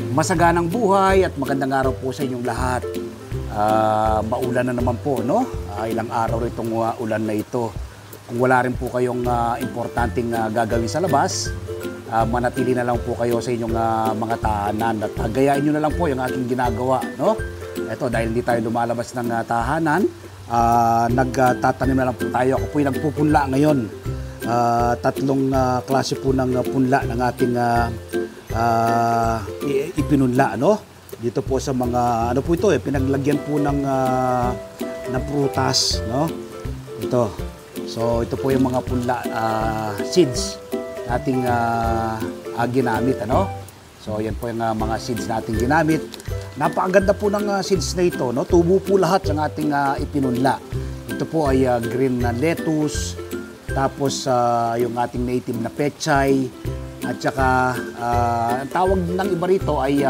Masaganang buhay at magandang araw po sa inyong lahat. Maulan na naman po, no? Ilang araw itong ulan na ito. Kung wala rin po kayong importanteng gagawin sa labas, manatili na lang po kayo sa inyong mga tahanan at gayain nyo na lang po yung aking ginagawa, no? Ito, dahil hindi tayo lumalabas ng tahanan, nagtatanim na lang po tayo. Ako po yung nagpupunla ngayon. Tatlong klase po ng punla ng ating ipinunla, no? Dito po sa mga, ano po ito pinaglagyan po ng prutas, no? Ito. So, ito po yung mga punla, seeds nating ginamit, ano? So, yan po yung mga seeds nating ginamit. Napakaganda po ng seeds na ito, no? Tubo po lahat ng ating ipinunla. Ito po ay green na lettuce, tapos yung ating native na pechay, at saka ang tawag ng iba rito ay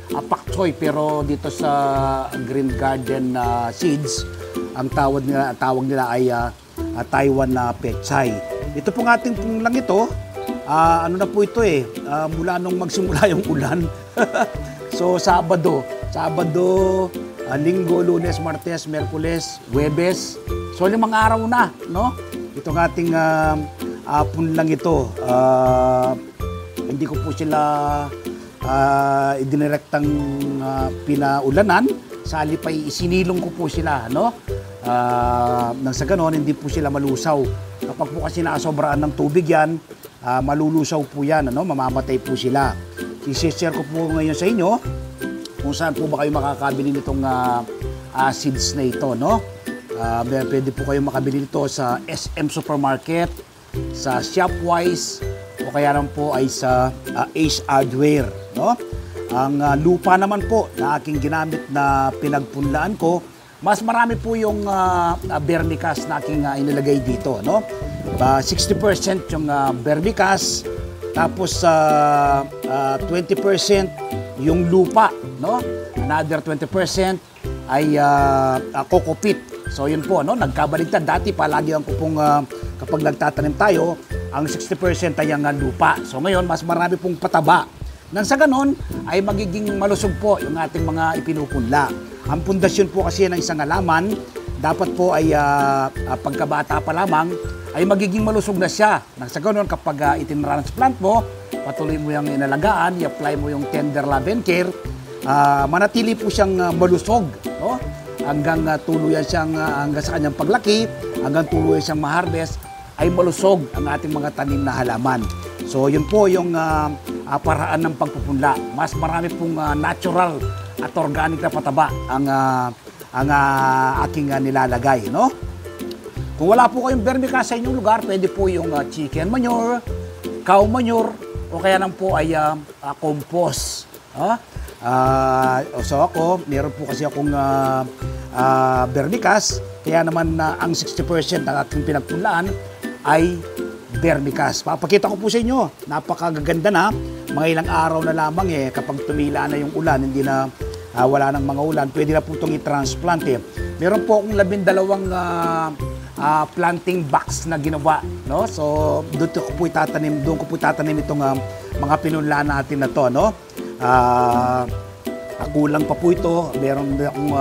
pak choy, pero dito sa Green Garden seeds, ang tawag nila ay Taiwan na pechay. Ito pong ating punlang ito, ano na po ito mula nung magsimula yung ulan. So Sabado, Linggo, Lunes, Martes, Merkules, Huwebes. So 5 araw na, no? Itong ating punlang ito. Hindi ko po sila idinirektang pinaulanan. Sa halip ay isinilong ko po sila, no? Nang sa ganon, hindi po sila malusaw. Kapag po kasi nakasobraan ng tubig yan, malulusaw po yan, ano? Mamamatay po sila. I-share ko po ngayon sa inyo kung saan po ba kayo makakabili nitong seeds na ito, no? Pwede po kayo makabili nito sa SM Supermarket, sa Shopwise, o kaya naman po ay sa Ace Hardware, no? Ang lupa naman po na aking ginamit na pinagpunlaan ko, mas marami po yung vermicast na aking inilagay dito, no? 60% yung vermicast, tapos 20% yung lupa, no? Another 20% ay coco peat. So yun po, no? Nagkabaligtad. Dati palagi ang kupong kapag nagtatanim tayo, ang 60% ay ang lupa. So ngayon, mas marami pong pataba. Nang sa ganon, ay magiging malusog po yung ating mga ipinupunla. Ang pundasyon po kasi ng isang halaman, dapat po ay pagkabata pa lamang, ay magiging malusog na siya. Nang sa ganon, kapag itinransplant mo, patuloy mo yung inalagaan, i-apply mo yung tender love and care, manatili po siyang malusog, no? Hanggang tuluyan siyang, hanggang sa kanyang paglaki, hanggang tuluyan siyang ma-harvest, ay malusog ang ating mga tanim na halaman. So yun po yung paraan ng pagpupunla. Mas marami pong natural at organic na pataba ang aking nilalagay, no? Kung wala po kayong vermicast sa inyong lugar, pwede po yung chicken manure, cow manure, o kaya nang po ay compost. So ako, meron po kasi akong vermicast, kaya naman ang 60% ng aking pinagpunlaan ay vermicast. Papakita ko po sa inyo, napakaganda na, mga ilang araw na lamang kapag tumila na yung ulan, hindi na wala ng mga ulan, pwede na po itong i-transplant Meron po akong 12 planting box na ginawa, no? So doon ko po itatanim itong mga pinunlaan natin na to, no? Kulang pa po ito. Meron akong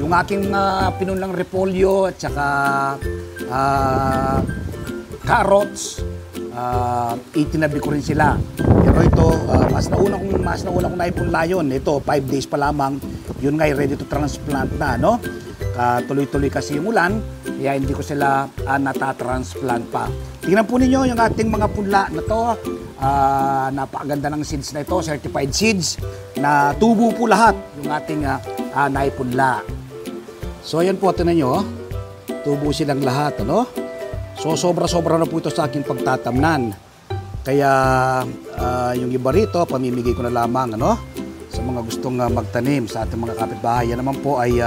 yung aking pinunlang repolyo at saka carrots, itinabi ko rin sila. Pero ito, mas nauna kong naipunla yun. Ito, 5 days pa lamang, yun nga, ready to transplant na, no? Tuloy-tuloy kasi yung ulan, kaya hindi ko sila natatransplant pa. Tingnan po ninyo yung ating mga punla na to. Napakaganda ng seeds na ito, certified seeds, na tubo po lahat yung ating naipunla. So ayan po, tingnan nyo, tubo silang lahat, ano? So sobra-sobra na po ito sa aking pagtatamnan. Kaya yung iba rito, pamimigay ko na lamang, ano? Sa mga gustong magtanim sa ating mga kapitbahay. Yan naman po ay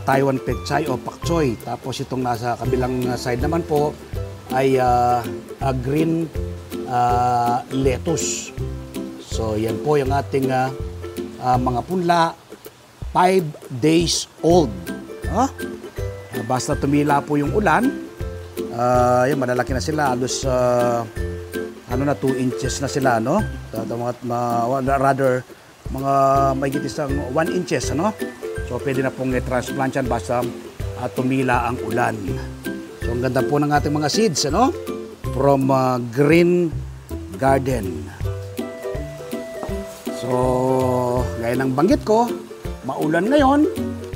Taiwan pechay o pak choy. Tapos itong nasa kabilang side naman po ay green lettuce. So yan po yung ating mga punla, 5 days old. Basta tumila po yung ulan, yan, malalaki na sila, halos 2 inches na sila, no? Rather mga mahigit isang 1 inches, ano? So pwede na pong i-transplant yan basta tumila ang ulan. So ang ganda po ng ating mga seeds, ano? From Green Garden. So gaya ng banggit ko, maulan ngayon.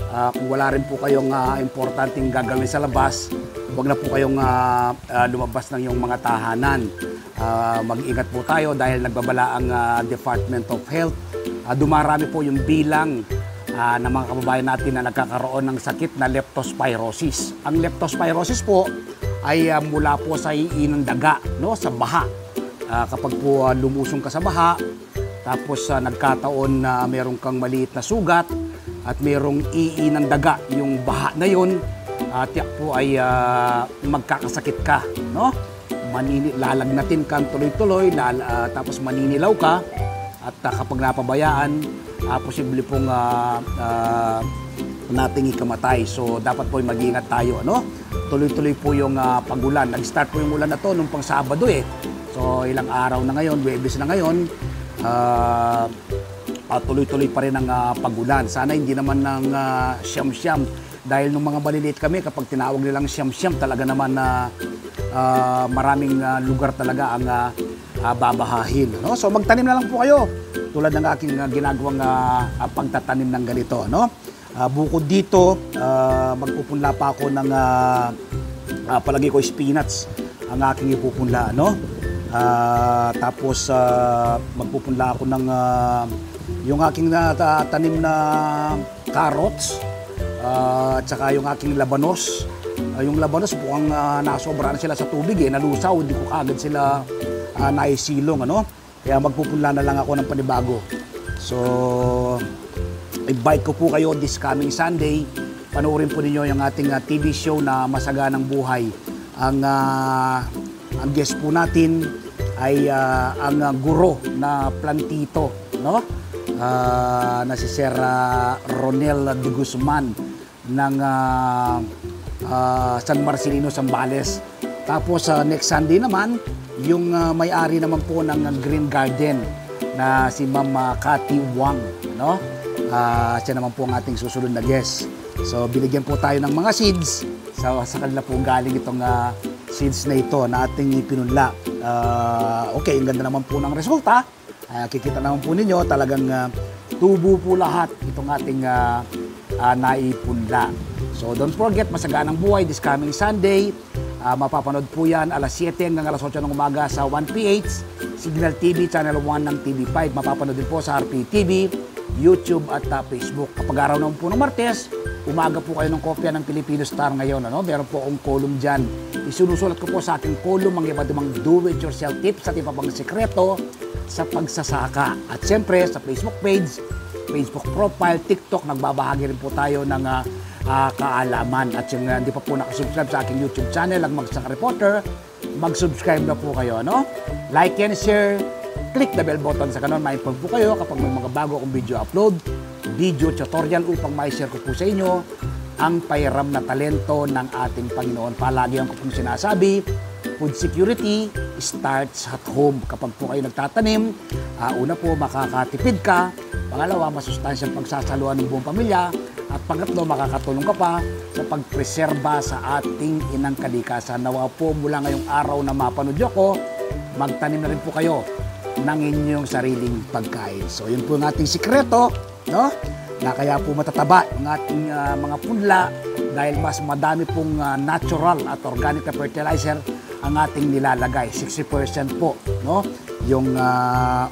Kung wala rin po kayong importanteng gagawin sa labas, huwag na po kayong lumabas ng iyong mga tahanan. Mag-ingat po tayo dahil nagbabala ang Department of Health. Dumarami po yung bilang ng mga kababayan natin na nagkakaroon ng sakit na leptospirosis. Ang leptospirosis po ay mula po sa iinang daga, no? Sa baha. Kapag po lumusong ka sa baha, tapos nagkataon na meron kang maliit na sugat at merong iinang daga, yung baha na yun, tiyak po ay magkakasakit ka, no? Lalagnatin kang tuloy-tuloy, tapos maninilaw ka, at kapag napabayaan, posible pong nating ikamatay. So dapat po mag-iingat tayo, no? Tuloy-tuloy po yung pagulan. Nag-start po yung ulan na to nung pang Sabado eh. So ilang araw na ngayon, Huwebes na ngayon, tuloy-tuloy pa rin ang pagulan. Sana hindi naman ng siyam-siyam. Dahil nung mga maliliit kami, kapag tinawag nilang siyam-siyam, talaga naman na maraming lugar talaga ang babahahin. No? So magtanim na lang po kayo. Tulad ng aking ginagawang pagtatanim ng ganito. No? Bukod dito, magpupunla pa ako ng palagi ko spinach ang aking ipupunla. No? Tapos magpupunla ako ng yung aking tanim na carrots, at saka yung aking labanos. Yung labanos mukhang nasobra na sila sa tubig eh, nalusaw, hindi ko kagad sila naisilong, ano? Kaya magpupunla na lang ako ng panibago. So invite ko po kayo this coming Sunday. Panoorin po ninyo yung ating TV show na Masaganang Buhay. Ang guest po natin ay ang guro na plantito, no? Na si Sir Ronel de Guzman ng San Marcelino, Zambales. Tapos next Sunday naman, yung may-ari naman po ng Green Garden na si Ma'am Cathy Wang, no? Siya naman po ang ating susunod na guest. So binigyan po tayo ng mga seeds. Sa kanila po galing itong seeds na ito na ating ipinunla. Okay, ang ganda naman po ng resulta. Kikita naman po ninyo, talagang tubo po lahat itong ating naipunla. So don't forget, Masaganang Buhay this coming Sunday. Mapapanood po yan alas 7 hanggang alas 8 ng umaga sa 1PH, Signal TV, Channel 1 ng TV5. Mapapanood din po sa RPTV, YouTube at Facebook. Kapag araw naman po ng Martes, umaga po kayo ng kopya ng Filipino Star ngayon. Ano? Meron po akong column dyan. Isinusulat ko po sa aking column ang iba't ibang do-it-yourself tips at iba pang sekreto sa pagsasaka. At siyempre sa Facebook page, Facebook profile, TikTok, nagbabahagi rin po tayo ng kaalaman. At yung hindi pa po nakasubscribe sa aking YouTube channel, ang Magsasaka Reporter, mag-subscribe na po kayo. No? Like and share, click the bell button sa kanon. Ma-inform po kayo kapag may mga bago akong video upload, video tutorial upang ma-share ko po sa inyo ang pahiram na talento ng ating Panginoon. Palagi ang ko pong sinasabi, food security starts at home. Kapag po kayo nagtatanim, una po makakatipid ka, pangalawa masustansyang pagsasaluhan ng buong pamilya, at pangatlo makakatulong ka pa sa pagpreserba sa ating inang kalikasan. Nawa po mula ngayong araw na mapanood ko, magtanim na rin po kayo ng inyong sariling pagkain. So yun po ang ating sikreto, no? Na kaya po matataba ang ating mga punla dahil mas madami pong natural at organic na fertilizer ang ating nilalagay. 60% po, no? Yung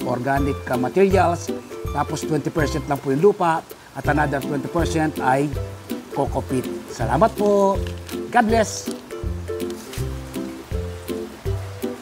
organic materials, tapos 20% lang po yung lupa, at another 20% ay coco peat. Salamat po. God bless.